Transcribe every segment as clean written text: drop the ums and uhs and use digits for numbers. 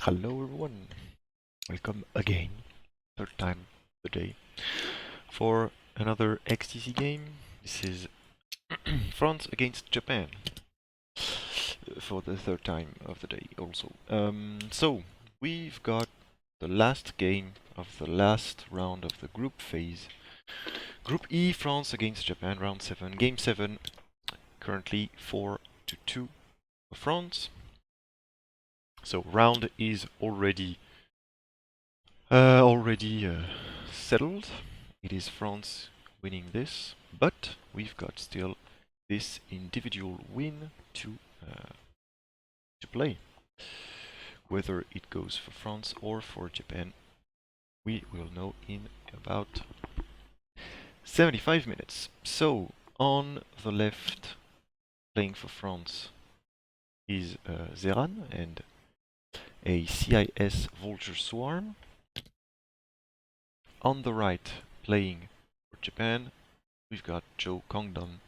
Hello everyone, welcome again, third time of the day, for another XTC game. This is France against Japan, for the third time of the day also. So, we've got the last game of the last round of the group phase. Group E, France against Japan, round 7, game 7, currently 4-2 for France. So round is already settled. It is France winning this, but we've got still this individual win to play. Whether it goes for France or for Japan, we will know in about 75 minutes. So on the left, playing for France is ZeRan and a CIS Vulture Swarm. On the right, playing for Japan, we've got Joe Congdon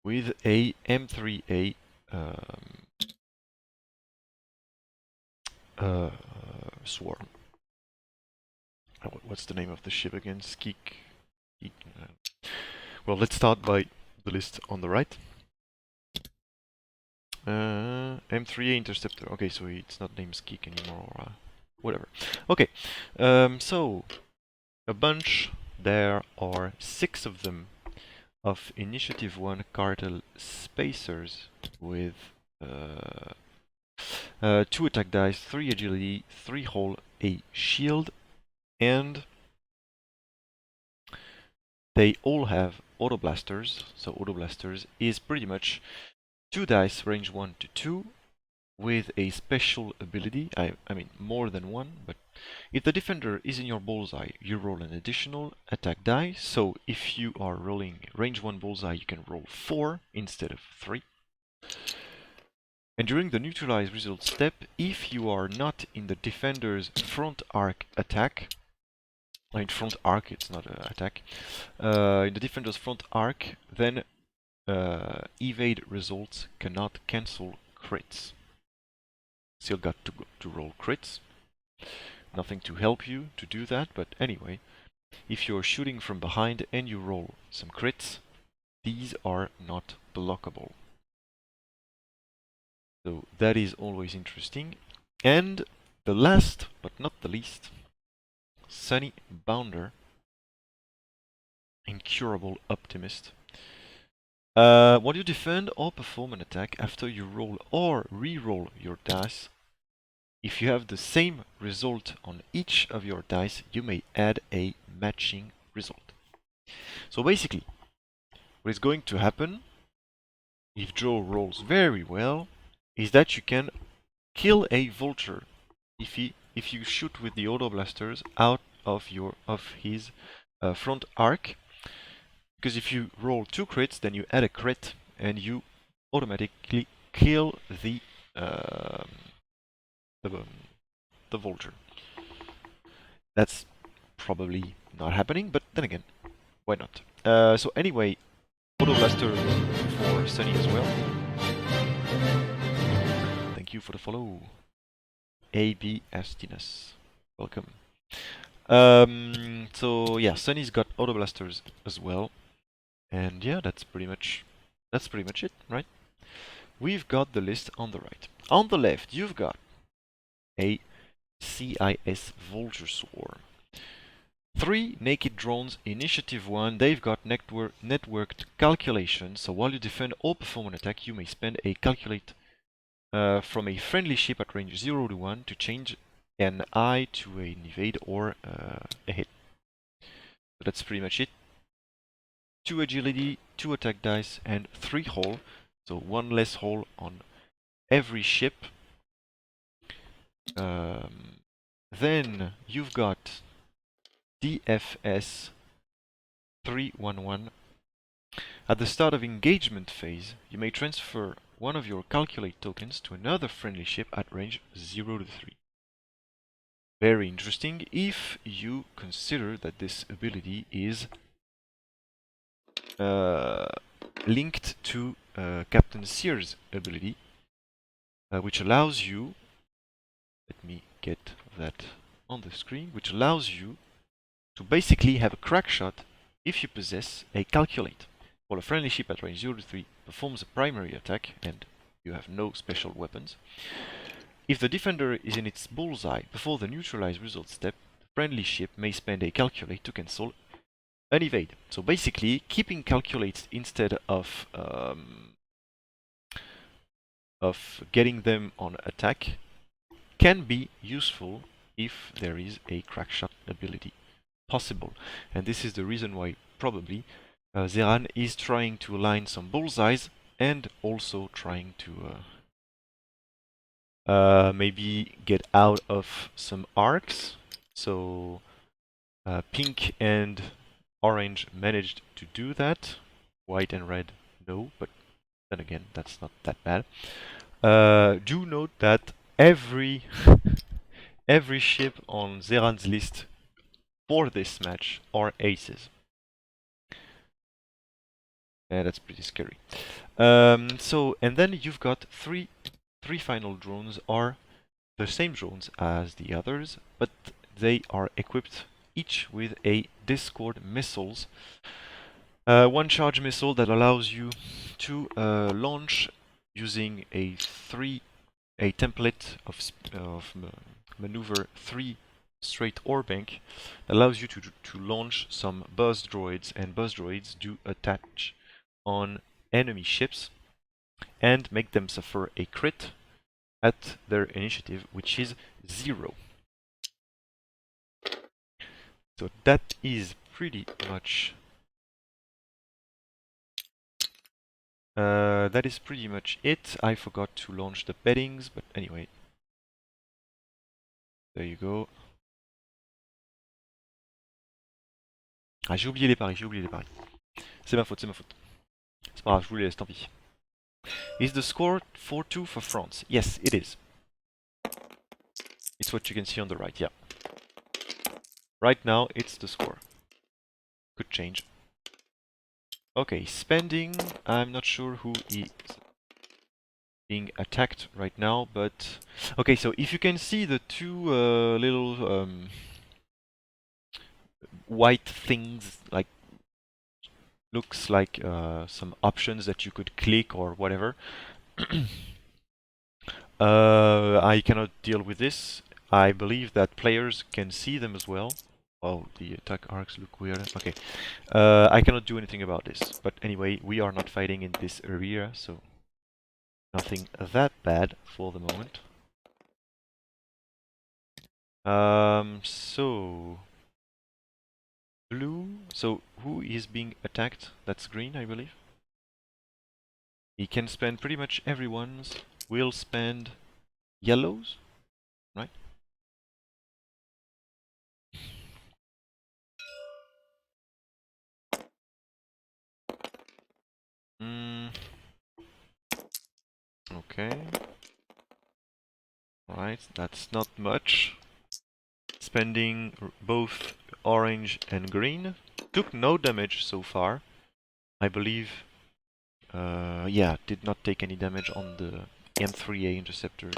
with a M3A swarm. What's the name of the ship again? Skik. Well, let's start by the list on the right. M3A Interceptor. Okay, so it's not named Skik anymore, or whatever. Okay, so a bunch. There are 6 of them of Initiative 1 Cartel Spacers with 2 attack dice, 3 agility, 3 hull, a shield, and they all have auto blasters. So auto blasters is pretty much 2 dice, range 1 to 2, with a special ability. I mean more than one, but if the defender is in your bullseye, you roll an additional attack die. So if you are rolling range 1 bullseye, you can roll 4 instead of 3. And during the neutralize result step, if you are not in the defender's front arc attack, I mean front arc, it's not an attack, in the defender's front arc, then evade results cannot cancel crits. Still got to roll crits. Nothing to help you to do that, but anyway, if you're shooting from behind and you roll some crits, these are not blockable. So that is always interesting. And the last, but not the least, Sunny Bounder, Incurable Optimist. When you defend or perform an attack after you roll or re-roll your dice, if you have the same result on each of your dice, you may add a matching result. So basically, what is going to happen, if Joe rolls very well, is that you can kill a vulture if you shoot with the auto blasters out of his front arc. Because if you roll 2 crits, then you add a crit and you automatically kill the vulture. That's probably not happening, but then again, why not? So anyway, auto blaster for Sunny as well. Thank you for the follow. AB Astinus. Welcome. So yeah, Sunny's got auto blasters as well. And yeah, that's pretty much it, right? We've got the list on the right. On the left, you've got a CIS Vulture Swarm. 3 naked drones, Initiative 1, they've got networked calculation, so while you defend or perform an attack, you may spend a calculate from a friendly ship at range 0 to 1 to change an eye to an evade or a hit. So that's pretty much it. 2 agility, 2 attack dice, and 3 hull, so 1 less hull on every ship. Then you've got DFS 311. At the start of engagement phase, you may transfer one of your calculate tokens to another friendly ship at range 0 to 3. Very interesting if you consider that this ability is linked to Captain Sears' ability, which allows you Let me get that on the screen, which allows you to basically have a crack shot if you possess a calculate. While a friendly ship at range 0 to 3 performs a primary attack and you have no special weapons, if the defender is in its bullseye before the neutralize result step, the friendly ship may spend a calculate to cancel an evade. So basically, keeping calculates instead of getting them on attack can be useful if there is a crack shot ability possible. And this is the reason why probably ZeRan is trying to align some bullseyes and also trying to maybe get out of some arcs. So pink and orange managed to do that. White and red, no, but then again, that's not that bad. Do note that every every ship on ZeRan's list for this match are aces. Yeah, that's pretty scary. And then you've got three final drones are the same drones as the others, but they are equipped each with a Discord missiles. One charge missile that allows you to launch using a template of maneuver 3 straight ore bank that allows you to launch some buzz droids, and buzz droids do attach on enemy ships and make them suffer a crit at their initiative, which is 0. So that is pretty much it. I forgot to launch the beddings, but anyway. There you go. Ah, j'ai oublié les paris. C'est ma faute. C'est pas grave, je vous les laisse, tant pis. Is the score 4-2 for France? Yes, it is. It's what you can see on the right, yeah. Right now, it's the score. Could change. Okay, spending. I'm not sure who is being attacked right now, but... Okay, so if you can see the two little white things, like looks like some options that you could click or whatever. I cannot deal with this. I believe that players can see them as well. Oh, the attack arcs look weird. Okay. I cannot do anything about this. But anyway, we are not fighting in this area, so nothing that bad for the moment. So... Blue. So, who is being attacked? That's green, I believe. He can spend pretty much everyone's. We'll spend yellows, right? Okay. Right, that's not much. Spending both orange and green. Took no damage so far. I believe... yeah, did not take any damage on the M3A interceptor.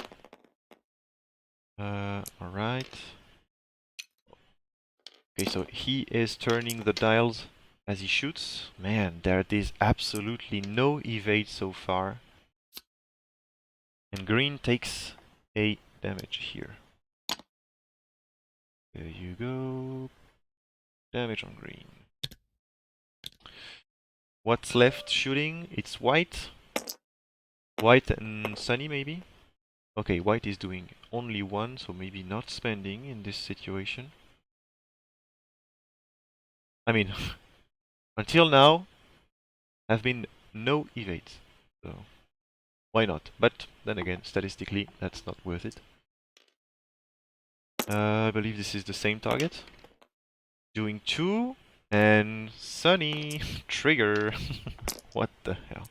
Alright. Okay, so he is turning the dials as he shoots. Man, there is absolutely no evade so far. And green takes a damage here. There you go. Damage on green. What's left shooting? It's white. White and sunny, maybe? Okay, white is doing only one, so maybe not spending in this situation. I mean, until now, have been no evades. So, why not? But, then again, statistically, that's not worth it. I believe this is the same target. Doing 2, and sunny, trigger. What the hell?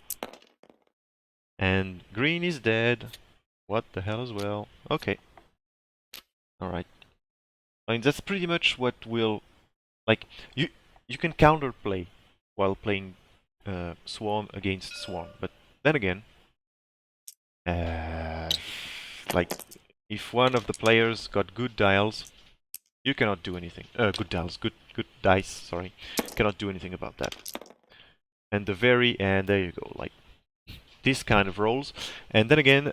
And green is dead. What the hell as well? Okay. Alright. I mean, that's pretty much what will... Like, you can counterplay while playing Swarm against Swarm. But then again... like, if one of the players got good dials, you cannot do anything. Good dials, good dice, sorry. Cannot do anything about that. And the very end, there you go, like this kind of rolls. And then again,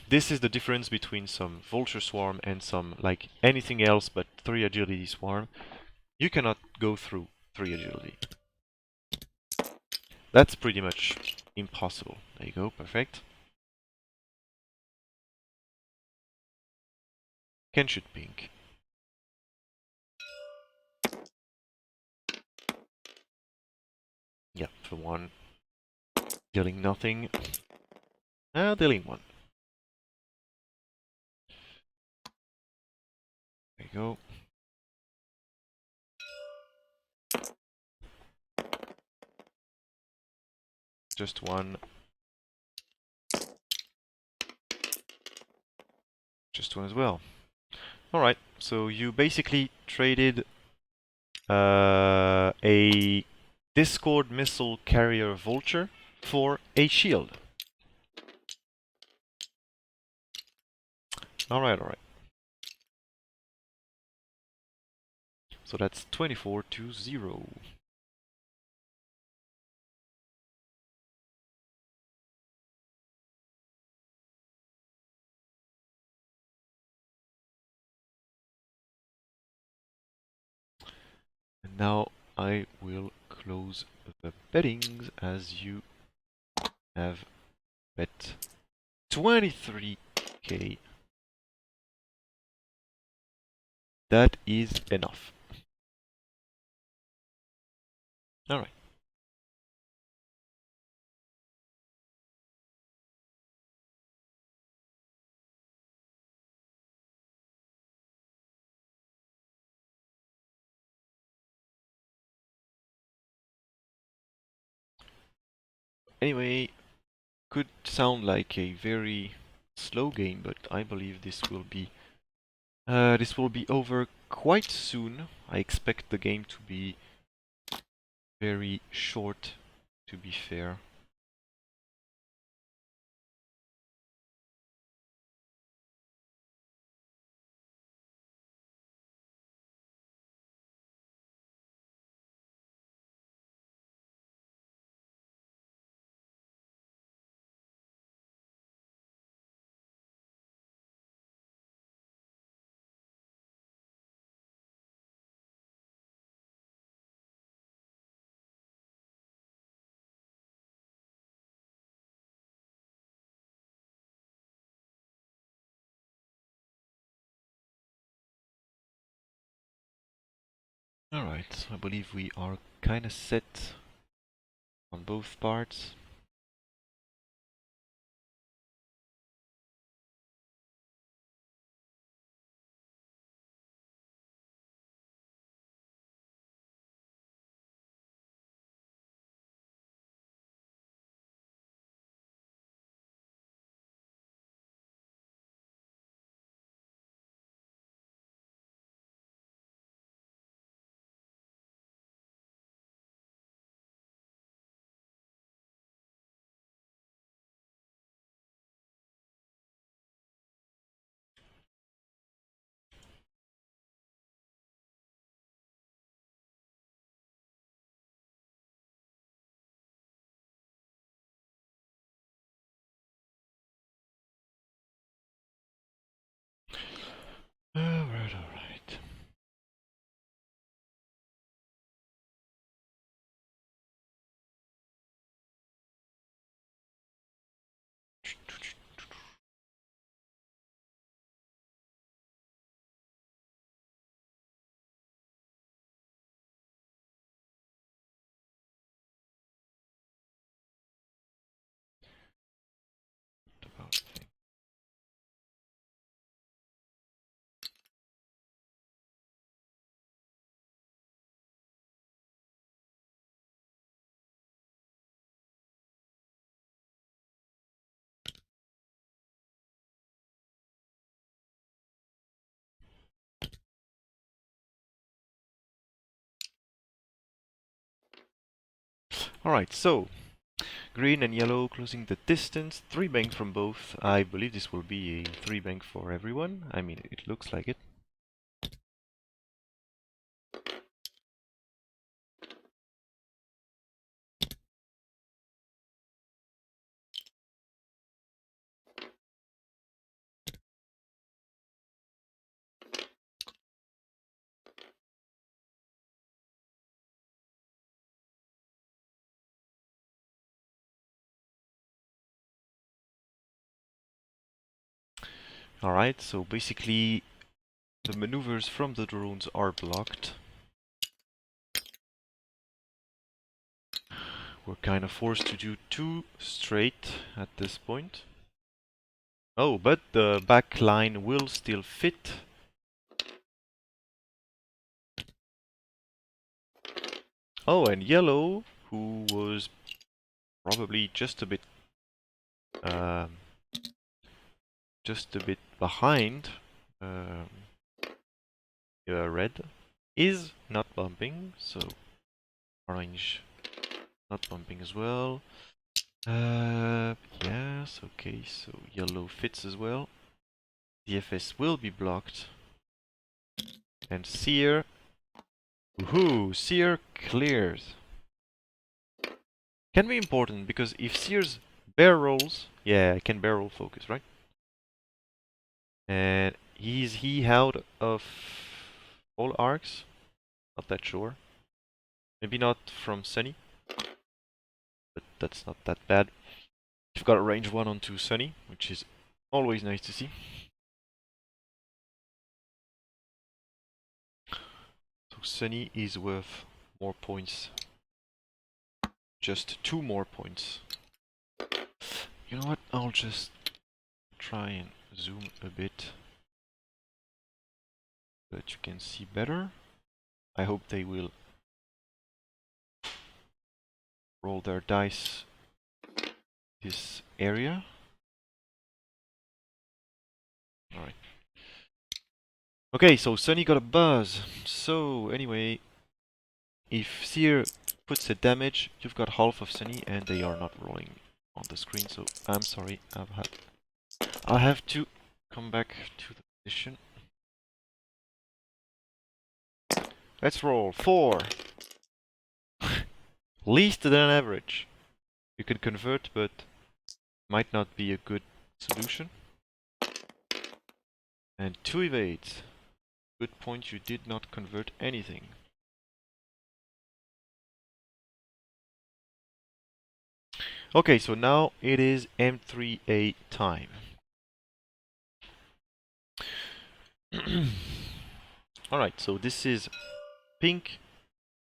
this is the difference between some vulture swarm and some like anything else but 3 agility swarm. You cannot go through 3 agility. That's pretty much impossible. There you go, perfect. Can shoot pink. Yeah, for 1. Dealing nothing. Dealing 1. There you go. Just 1. Just 1 as well. Alright, so you basically traded a Discord missile carrier vulture for a shield. Alright. So that's 24-0. And now I will close the bettings as you have bet 23k. That is enough. Alright. Anyway, could sound like a very slow game, but I believe this will be over quite soon. I expect the game to be very short, to be fair. Alright, I believe we are kinda set on both parts. Alright. About thing. Alright, so Green and yellow closing the distance. 3 bank from both. I believe this will be a 3 bank for everyone. I mean, it looks like it. Alright, so basically the maneuvers from the drones are blocked. We're kind of forced to do 2 straight at this point. Oh, but the back line will still fit. Oh, and yellow, who was probably just a bit behind red, is not bumping, so orange not bumping as well. Yes, okay, so yellow fits as well. DFS will be blocked. And Seer, woohoo, Seer clears. Can be important, because if Seer's barrels, yeah, I can barrel focus, right? And is he out of all arcs? Not that sure. Maybe not from Sunny, but that's not that bad. You've got a range 1 onto Sunny, which is always nice to see. So Sunny is worth more points. Just 2 more points. You know what? I'll just try and zoom a bit so that you can see better. I hope they will roll their dice this area. Alright. Okay, so Sunny got a buzz. So anyway, if Seer puts a damage, you've got half of Sunny and they are not rolling on the screen, so I'm sorry, I have to come back to the position. Let's roll 4. Least than average. You can convert, but might not be a good solution. And 2 evades. Good point, you did not convert anything. Okay, so now it is M3A time. Alright, so this is pink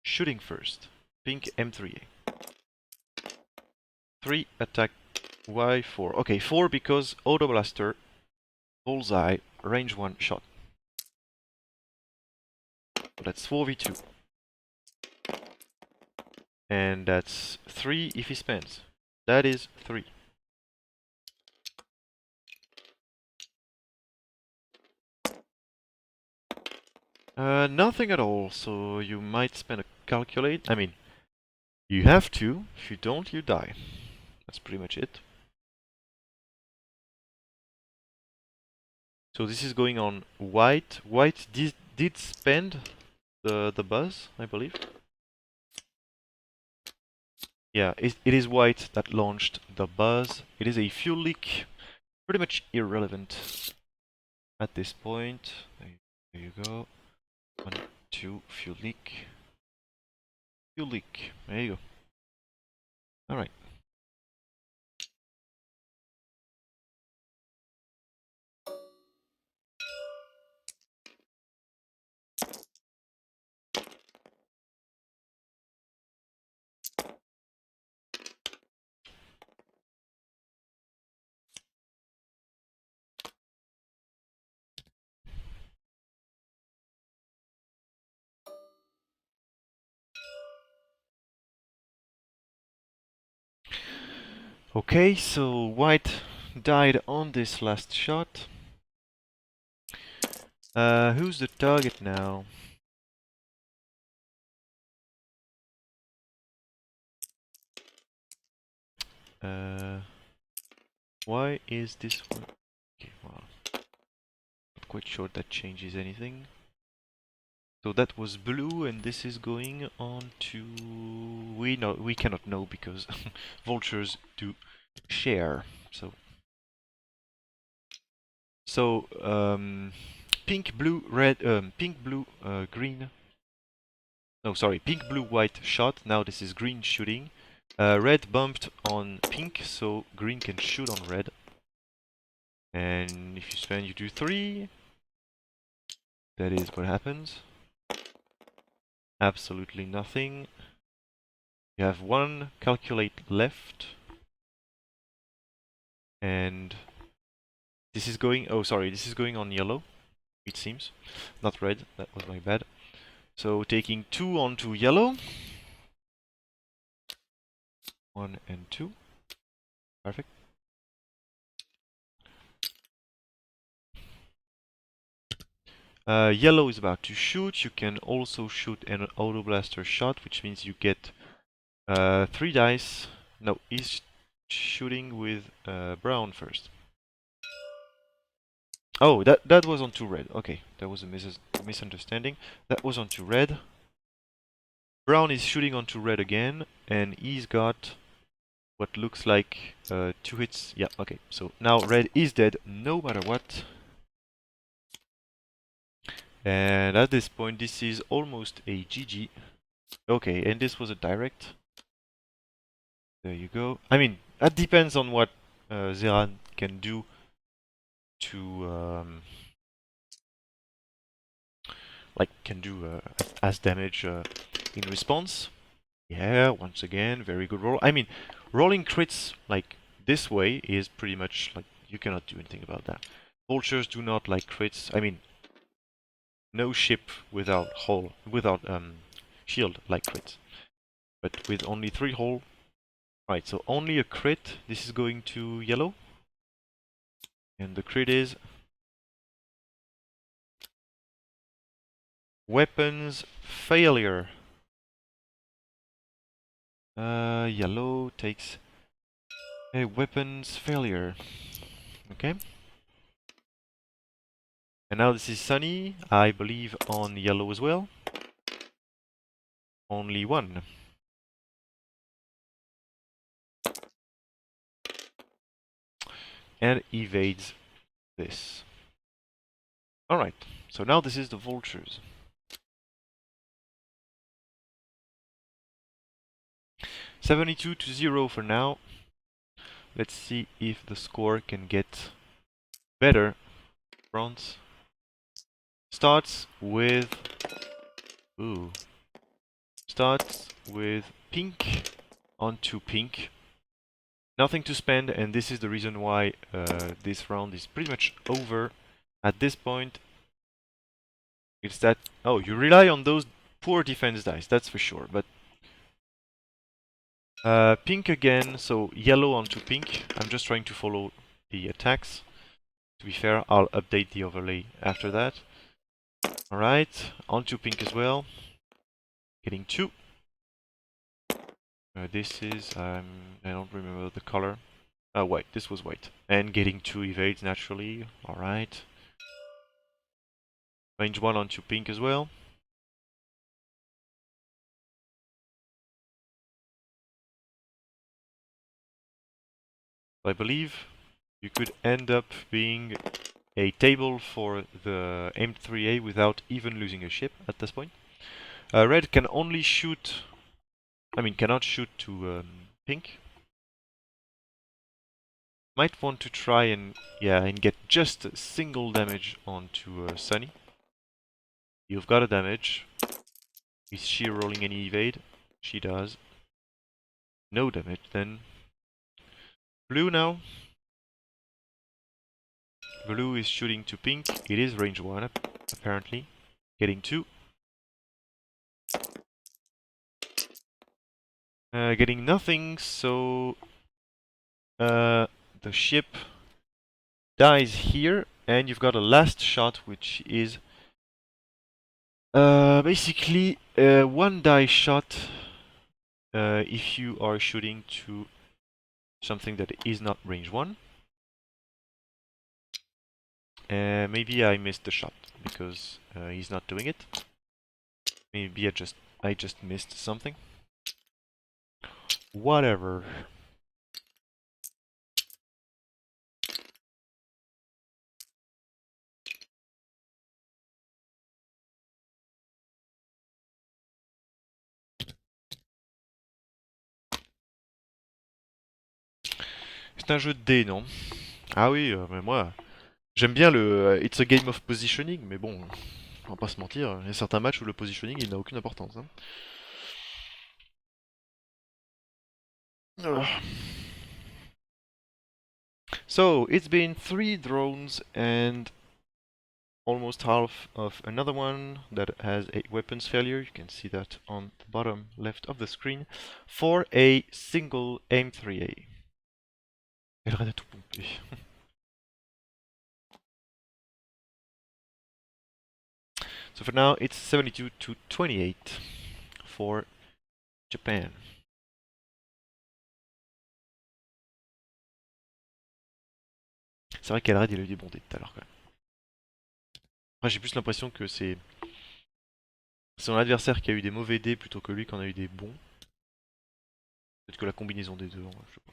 shooting first. Pink M3A. 3 attack Y4. Okay, 4 because Auto Blaster, bullseye, range 1 shot. So that's 4v2. And that's 3 if he spends. That is 3. Nothing at all, so you might spend a calculate. I mean, you have to. If you don't, you die. That's pretty much it. So this is going on white. White did spend the buzz, I believe. Yeah, it is white that launched the buzz. It is a fuel leak. Pretty much irrelevant at this point. There you go. 1, 2, fuel leak. Fuel leak. There you go. Alright. Okay, so white died on this last shot. Who's the target now? Why is this one? Okay, well, not quite sure that changes anything. So that was blue, and this is going on to... we cannot know because vultures do share. So pink, blue, red, pink, blue, green. No, sorry, pink, blue, white shot. Now this is green shooting. Red bumped on pink, so green can shoot on red. And if you spend, you do 3. That is what happens. Absolutely nothing. You have 1 calculate left. And this is going, oh sorry, this is going on yellow, it seems. Not red, that was my bad. So taking 2 onto yellow. 1 and 2. Perfect. Yellow is about to shoot. You can also shoot an auto blaster shot, which means you get 3 dice. No, he's shooting with brown first. Oh, that was onto red. Okay, that was a misunderstanding. That was onto red. Brown is shooting onto red again, and he's got what looks like 2 hits. Yeah, okay. So now red is dead no matter what. And at this point, this is almost a GG. Okay, and this was a direct. There you go. I mean, that depends on what ZeRan can do to as damage in response. Yeah, once again, very good roll. I mean, rolling crits like this way is pretty much like you cannot do anything about that. Vultures do not like crits. I mean, no ship without shield like crits. But with only 3 hull. Right, so only a crit. This is going to yellow. And the crit is weapons failure. Yellow takes a weapons failure. Okay. And now this is sunny, I believe, on yellow as well. Only 1. And evades this. Alright, so now this is the vultures. $72-0 for now. Let's see if the score can get better. Bronze starts with pink onto pink. Nothing to spend, and this is the reason why this round is pretty much over. At this point, it's that... Oh, you rely on those poor defense dice, that's for sure, but... pink again, so yellow onto pink. I'm just trying to follow the attacks. To be fair, I'll update the overlay after that. Alright, onto pink as well. Getting 2. This is... I don't remember the color. White, this was white. And getting 2 evades naturally. Alright. Range 1 onto pink as well. I believe you could end up being a table for the M3A without even losing a ship at this point. Red can only shoot... I mean, cannot shoot to pink. Might want to try and get just a single damage onto Sunny. You've got a damage. Is she rolling any evade? She does. No damage then. Blue now. Blue is shooting to pink. It is range 1 apparently. Getting 2. Getting nothing, so the ship dies here, and you've got a last shot, which is basically a 1 die shot if you are shooting to something that is not range 1. Maybe I missed the shot because he's not doing it. Maybe I just missed something. Whatever. C'est un jeu de dés, non? Ah oui, mais moi, j'aime bien le It's a game of positioning, mais bon, on va pas se mentir, il y a certains matchs où le positioning il n'a aucune importance. Hein. Ah. So, it's been 3 drones and almost half of another one that has a weapons failure. You can see that on the bottom left of the screen for a single M3A. Elle a tout pompé. So for now, it's 72 to 28 for Japan. C'est vrai qu'Elred il a eu des bons dés tout à l'heure quand même. Après, j'ai plus l'impression que c'est son adversaire qui a eu des mauvais dés plutôt que lui qui en a eu des bons. Peut-être que la combinaison des deux, hein, je sais pas.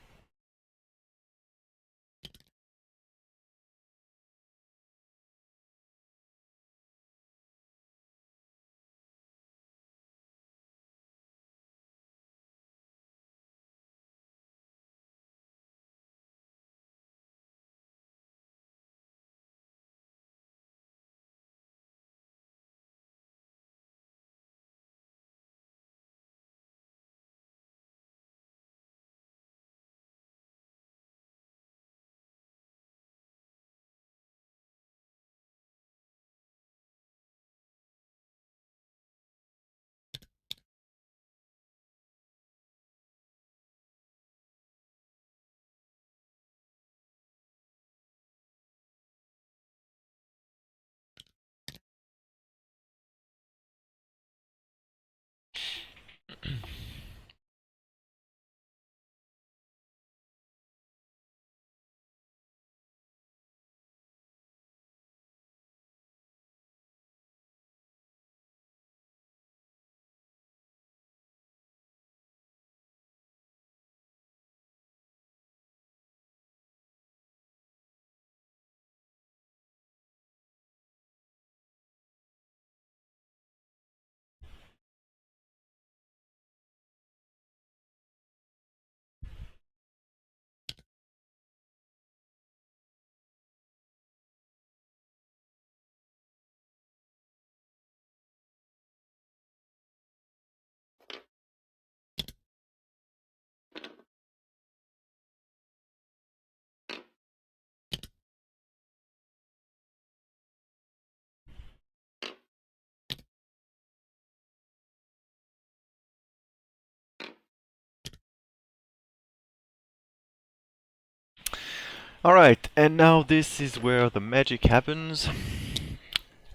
Alright, and now this is where the magic happens.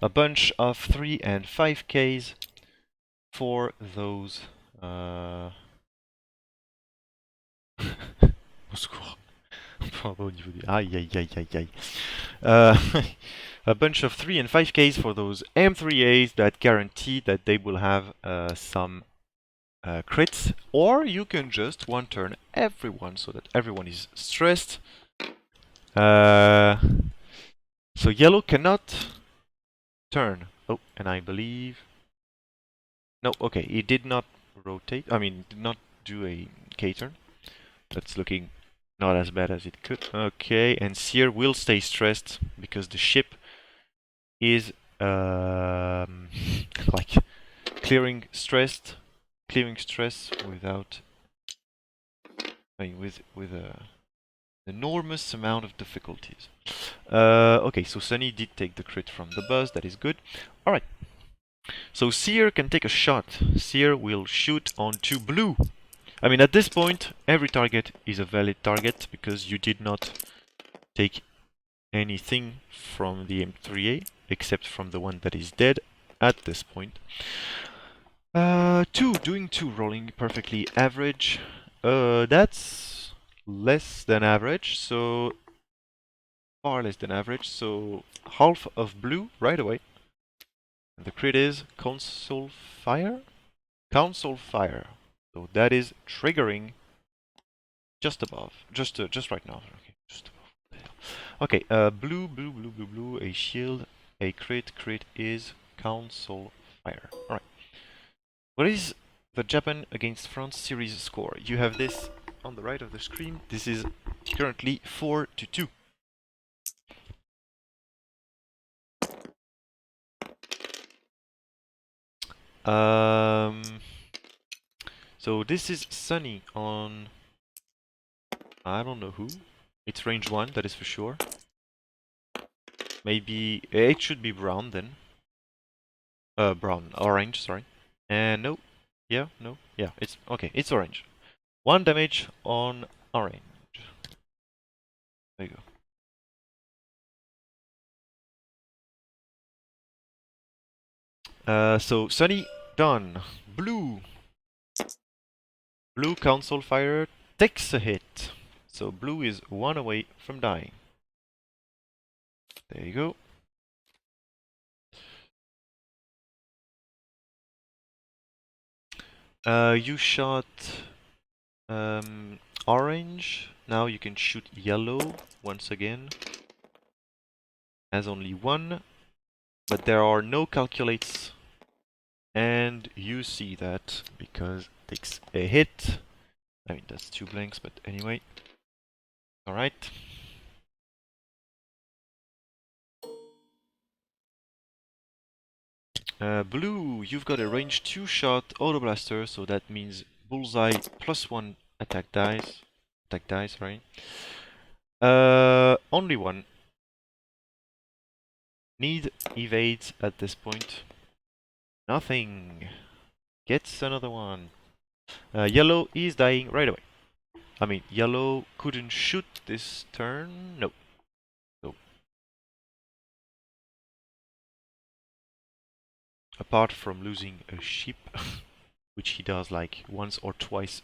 A bunch of 3 and 5Ks for those... Au secours. Au niveau des... Aïe aïe aïe aïe aïe. A bunch of 3 and 5Ks for those M3As that guarantee that they will have some crits, or you can just one turn everyone so that everyone is stressed. So yellow cannot turn. Oh, and I believe... No, okay, he did not rotate. I mean, did not do a K-turn. That's looking not as bad as it could. Okay, and Seer will stay stressed because the ship is like clearing stress without... I mean, with a enormous amount of difficulties. Okay, so Sunny did take the crit from the buzz, that is good. Alright, so Seer can take a shot. Seer will shoot onto blue. I mean, at this point, every target is a valid target because you did not take anything from the M3A, except from the one that is dead at this point. 2, doing 2, rolling perfectly average. That's less than average, so far less than average, so half of blue right away. And the crit is Console Fire? Council Fire. So that is triggering just above. Just right now. Okay, just above. Okay, blue, a shield, a crit. Crit is Council Fire. Alright. What is the Japan against France series score? You have this on the right of the screen. This is currently 4-2. So this is Sunny on I don't know who. It's range 1, that is for sure. Maybe it should be brown then. Orange, sorry. And no. Yeah, no. Yeah, it's okay, it's orange. 1 damage on orange. There you go. So Sunny done. Blue. Blue Council Fire takes a hit. So blue is 1 away from dying. There you go. You shot orange. Now you can shoot yellow once again. Has only 1, but there are no calculates. And you see that because it takes a hit. I mean, that's 2 blanks, but anyway. Alright. Blue, you've got a range 2 shot auto blaster, so that means bullseye +1 attack dice. Attack dice, right? Only 1. Need evades at this point. Nothing. Gets another one. Yellow is dying right away. I mean, yellow couldn't shoot this turn. No. No. Apart from losing a sheep, which he does like once or twice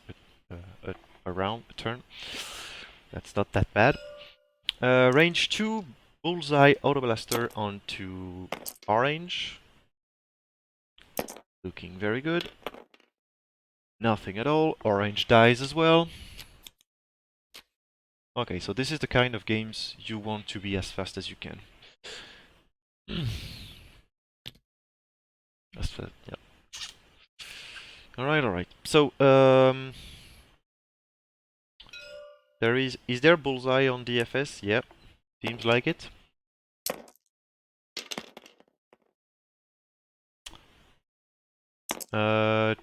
around a turn. That's not that bad. Range 2, bullseye auto blaster onto orange. Looking very good. Nothing at all. Orange dies as well. Okay, so this is the kind of games you want to be as fast as you can. As fast, yeah. Alright. So, is there bullseye on DFS? Yep, seems like it.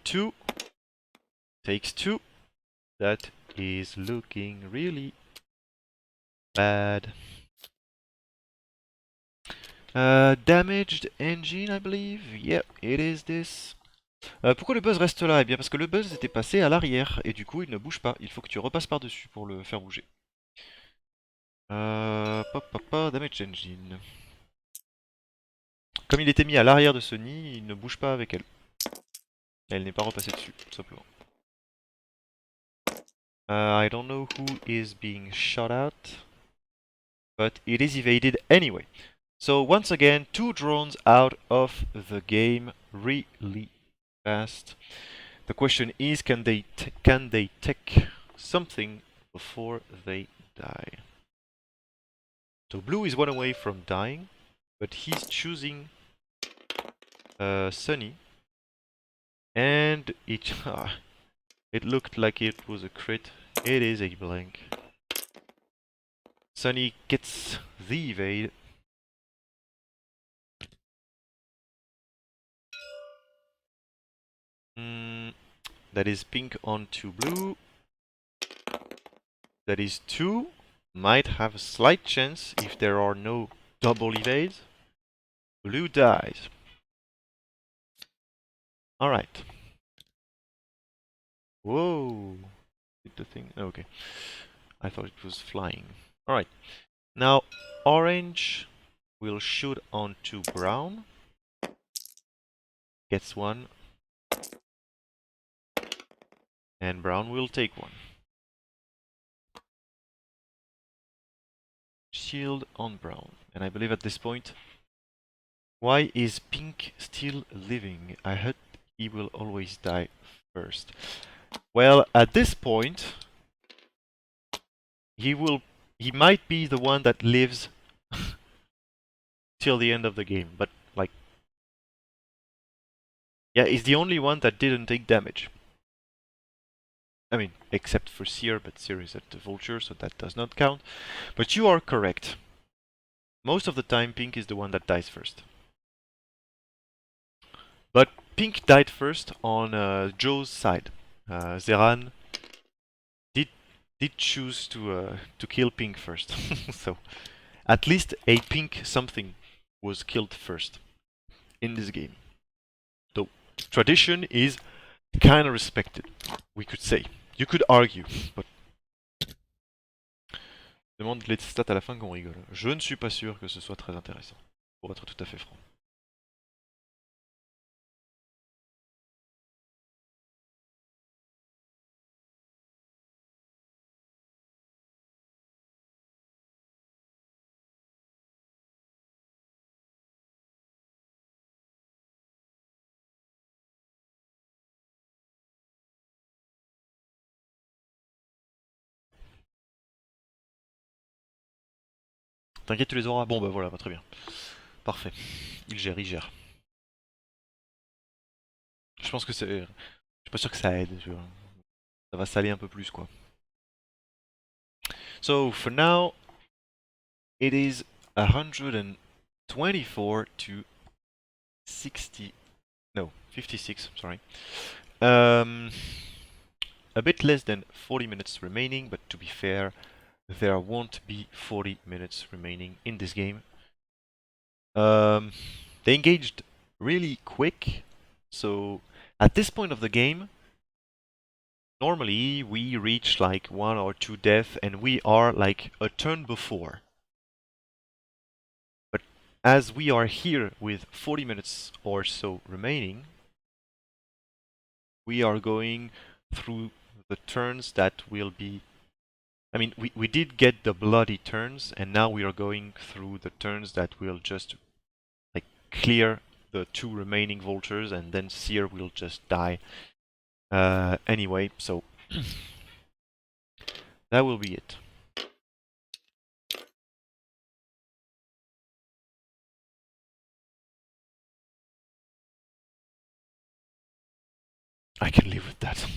Two. Takes 2. That is looking really bad. Damaged engine, I believe. Yep, it is this. Pourquoi le buzz reste là? Eh bien parce que le buzz était passé à l'arrière et du coup il ne bouge pas. Il faut que tu repasses par-dessus pour le faire bouger. Damage engine. Comme il était mis à l'arrière de Sony, il ne bouge pas avec elle. Elle n'est pas repassée dessus, tout simplement. I don't know who is being shot at, but it is evaded anyway. So once again, 2 drones out of the game really fast. The question is, can they take something before they die? So blue is 1 away from dying, but he's choosing Sunny, and it it looked like it was a crit. It is a blank. Sunny gets the evade. That is pink onto blue. That is 2. Might have a slight chance if there are no double evades. Blue dies. Alright. Whoa. Did the thing? Okay. I thought it was flying. Alright. Now, orange will shoot onto brown. Gets 1. And brown will take 1. shield on brown. And I believe at this point, why is pink still living? I heard he will always die first. Well, at this point, he might be the one that lives till the end of the game, but like, yeah, he's the only one that didn't take damage. I mean, except for Seer, but Seer is at the Vulture, so that does not count. But you are correct. Most of the time, pink is the one that dies first. But pink died first on Joe's side. ZeRan did choose to kill pink first. So at least a pink something was killed first in this game. Though tradition is kind of respected, we could say. You could argue, but... Demande les stats à la fin qu'on rigole. Je ne suis pas sûr que ce soit très intéressant, pour être tout à fait franc. T'inquiète, tu les auras. Bon bah voilà, très bien. Parfait. Il gère, il gère. Je pense que c'est... Je suis pas sûr que ça aide. Ça va saler un peu plus, quoi. So, for now, it is 124 to 60... No, 56, sorry. A bit less than 40 minutes remaining, but to be fair, there won't be 40 minutes remaining in this game. They engaged really quick, so at this point of the game, normally we reach like 1 or 2 deaths and we are like a turn before. But as we are here with 40 minutes or so remaining, we are going through the turns that will be... I mean, we did get the bloody turns, and now we are going through the turns that will just like clear the 2 remaining vultures, and then Seer will just die anyway, so that will be it. I can live with that.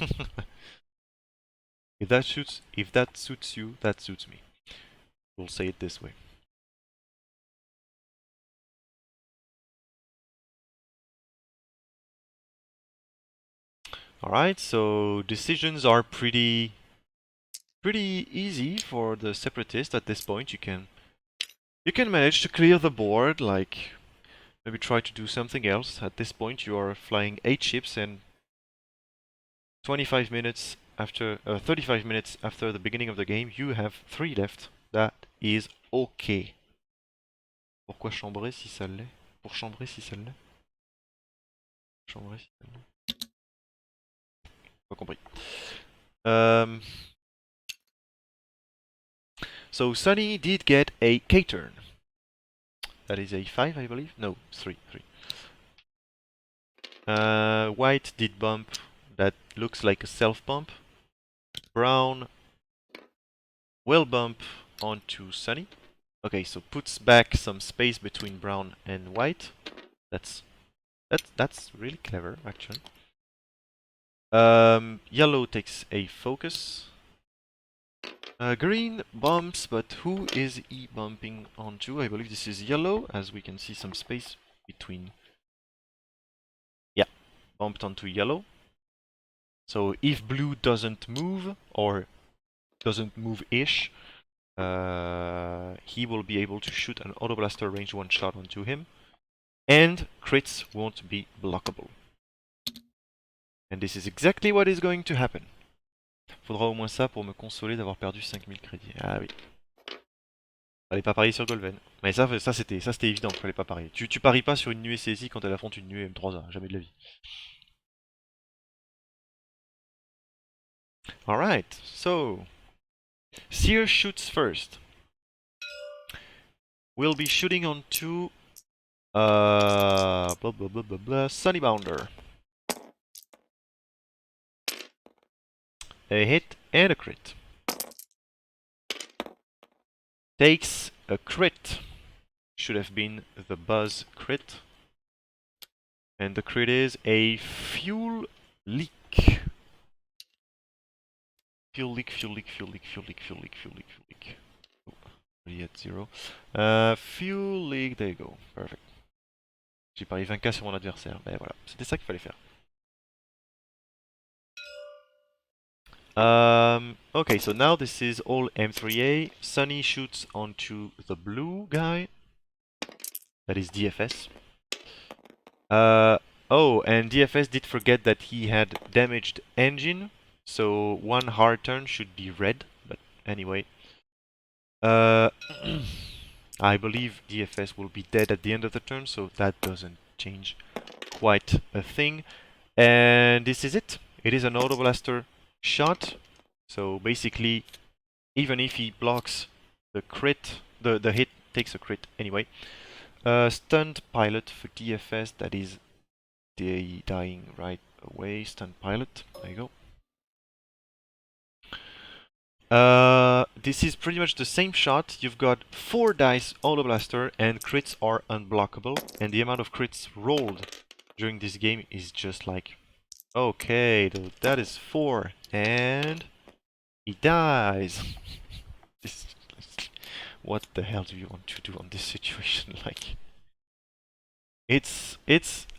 If that suits you, that suits me. We'll say it this way. Alright, so decisions are pretty easy for the separatist at this point. You can manage to clear the board, like maybe try to do something else. At this point you are flying 8 ships, and 35 minutes after the beginning of the game, you have 3 left. That is okay. Pourquoi chambrer si ça l'est? Pour chambrer si ça l'est? Chambrer si ça l'est. Pas compris. So Sunny did get a K-turn. That is a 5, I believe? No, 3. White did bump. That looks like a self-bump. Brown will bump onto Sunny. Okay, so puts back some space between brown and white. That's really clever, actually. Yellow takes a focus. Green bumps, but who is he bumping onto? I believe this is yellow, as we can see some space between. Yeah, bumped onto yellow. So if blue doesn't move, or doesn't move-ish, he will be able to shoot an Auto Blaster range 1 shot onto him, and crits won't be blockable. And this is exactly what is going to happen. Faudra au moins ça pour me consoler d'avoir perdu 5000 crédits. Ah oui. Fallait pas parier sur Golven. Mais ça c'était évident, fallait pas parier. Tu paries pas sur une nuée CSI quand elle affronte une nuée M3A, jamais de la vie. Alright, so Seer shoots first. We'll be shooting on two blah blah blah blah blah Sunny Bounder. A hit and a crit. Takes a crit. Should have been the buzz crit. And the crit is a fuel leak. Fuel leak, fuel leak, fuel leak, fuel leak, fuel leak, fuel leak, fuel leak. Oh, already at 0. Fuel leak, there you go. Perfect. J'ai parié 20k sur mon adversaire. Ben voilà, c'était ça qu'il fallait faire. Okay, so now this is all M3A. Sunny shoots onto the blue guy. That is DFS. Oh, and DFS did forget that he had damaged engine. So one hard turn should be red. But anyway. I believe DFS will be dead at the end of the turn, so that doesn't change quite a thing. And this is it. It is an auto blaster shot. So basically, even if he blocks the crit, the hit takes a crit anyway. Stunned pilot for DFS, that is dying right away. Stunned pilot, there you go. This is pretty much the same shot. You've got 4 dice auto blaster and crits are unblockable, and the amount of crits rolled during this game is just like, okay, that is 4 and he dies. This, what the hell do you want to do on this situation? Like, it's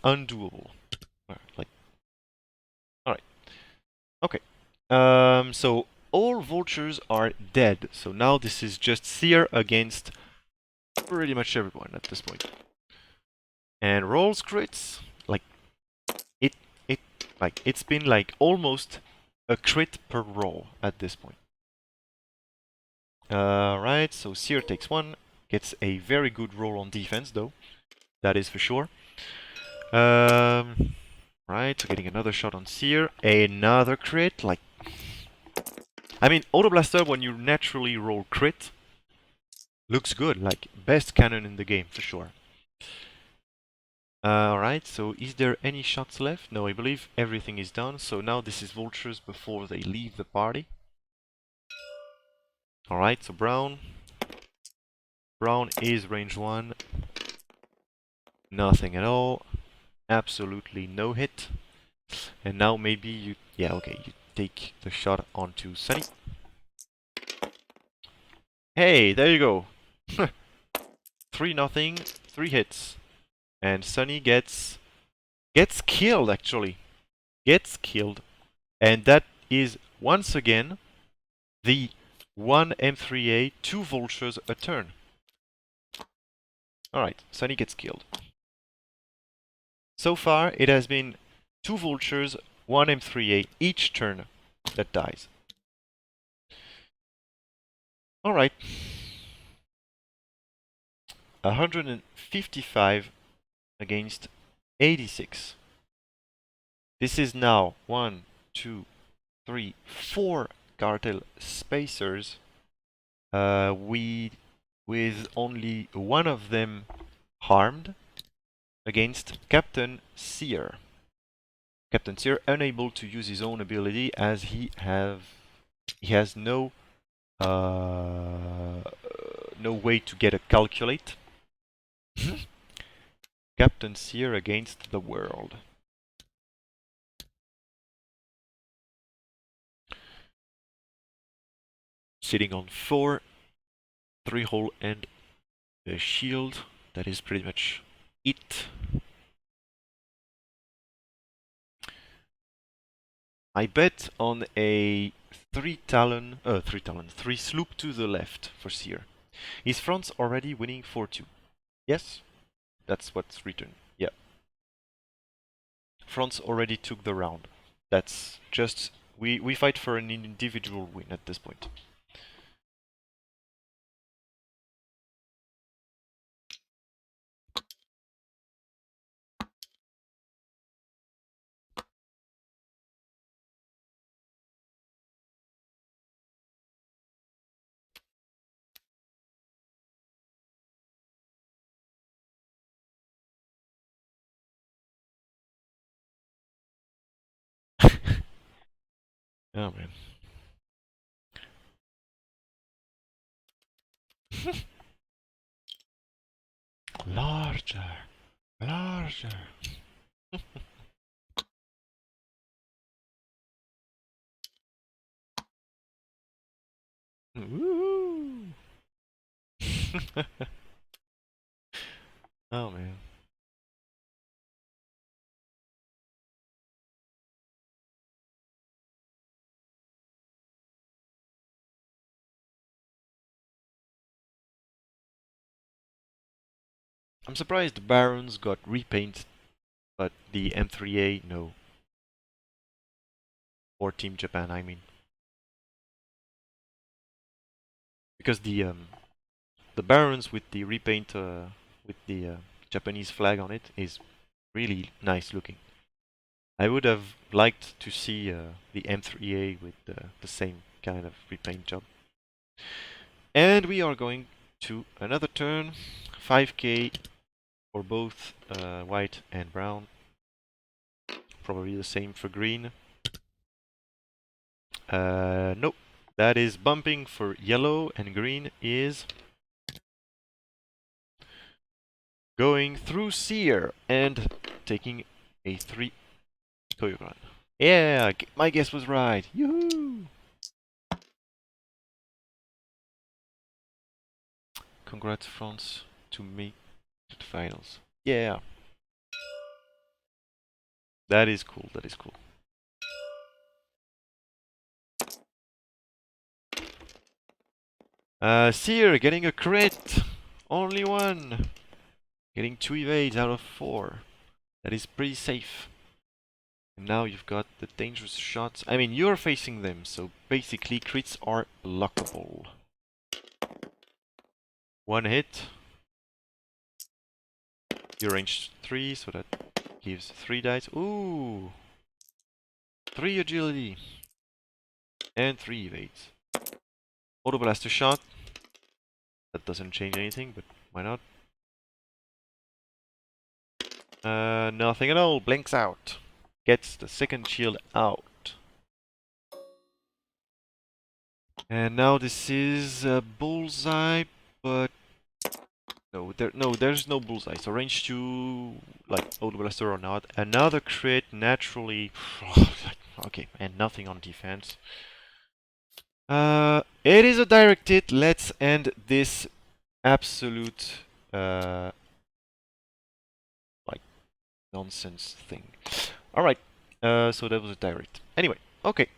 undoable. Like, all right, okay. So all vultures are dead. So now this is just Seer against pretty much everyone at this point. And rolls crits, like it's been like almost a crit per roll at this point. Right, so Seer takes 1, gets a very good roll on defense though, that is for sure. Right, so getting another shot on Seer, another crit, like, I mean, Auto Blaster, when you naturally roll crit, looks good, like, best cannon in the game, for sure. Alright, so is there any shots left? No, I believe everything is done, so now this is vultures before they leave the party. Alright, so Brown. Brown is range 1. Nothing at all. Absolutely no hit. And now maybe you... yeah, okay, you take the shot onto Sunny. Hey, there you go. 3-0, 3 hits. And Sunny gets killed, actually. Gets killed. And that is, once again, the 1 M3A, 2 vultures a turn. Alright, Sunny gets killed. So far, it has been 2 vultures, 1 M3A each turn that dies. Alright. 155 against 86. This is now 1, 2, 3, 4 cartel spacers. With only one of them harmed against Captain Seer. Captain Seer unable to use his own ability as he has no way to get a calculate. Captain Seer against the world. Sitting on 4, 3-hole and a shield. That is pretty much it. I bet on a 3 sloop to the left for Seer. Is France already winning 4-2? Yes? That's what's written. Yeah. France already took the round. That's just... we fight for an individual win at this point. Oh man. Larger, larger. Woo! Oh man. I'm surprised the Barons got repaint, but the M3A no. Or Team Japan, I mean. Because the Barons with the repaint with the Japanese flag on it is really nice looking. I would have liked to see the M3A with the same kind of repaint job. And we are going to another turn. 5k for both white and brown. Probably the same for green. Nope. That is bumping for yellow, and green is going through Seer and taking a 3 Toyoran. Yeah, my guess was right. Yoo-hoo! Congrats, France, to me to the finals. Yeah, that is cool. That is cool. Seer getting a crit. Only one. Getting 2 evades out of 4. That is pretty safe. And now you've got the dangerous shots. I mean, you're facing them, so basically crits are blockable. 1 hit. You range 3, so that gives 3 dice. Ooh! 3 agility. And 3 evades. Auto blaster shot. That doesn't change anything, but why not? Nothing at all. Blinks out. Gets the second shield out. And now this is a bullseye, but no, there's no bullseye. So range 2, like auto blaster or not. Another crit naturally. Okay, and nothing on defense. It is a direct hit. Let's end this absolute like nonsense thing. All right. So that was a direct. Anyway, okay.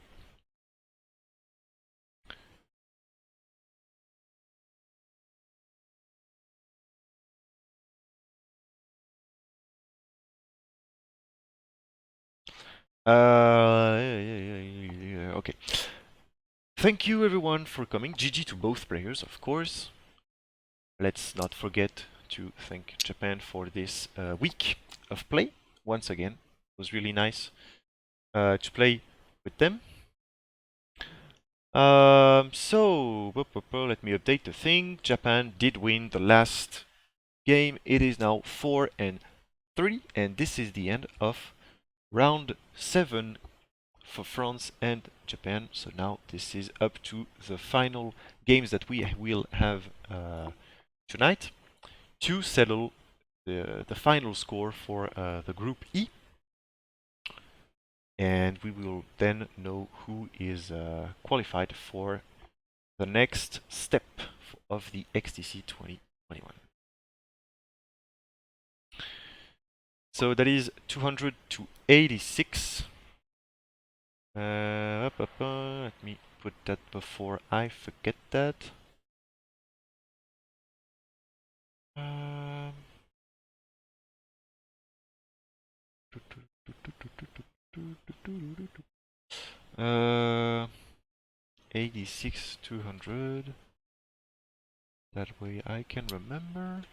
Okay. Thank you everyone for coming. GG to both players, of course. Let's not forget to thank Japan for this week of play. Once again, it was really nice to play with them. So, let me update the thing. Japan did win the last game. It is now 4-3, and this is the end of round 7 for France and Japan. So now this is up to the final games that we will have tonight to settle the final score for the Group E. And we will then know who is qualified for the next step of the XTC 2021. So that is 200 to 86. Let me put that before I forget that. Um, 86 200. That way I can remember.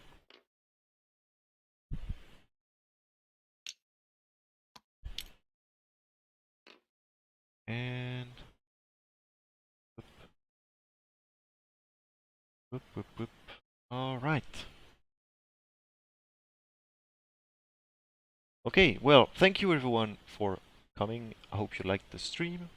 And whoop. All right. Okay, well, thank you everyone for coming. I hope you liked the stream.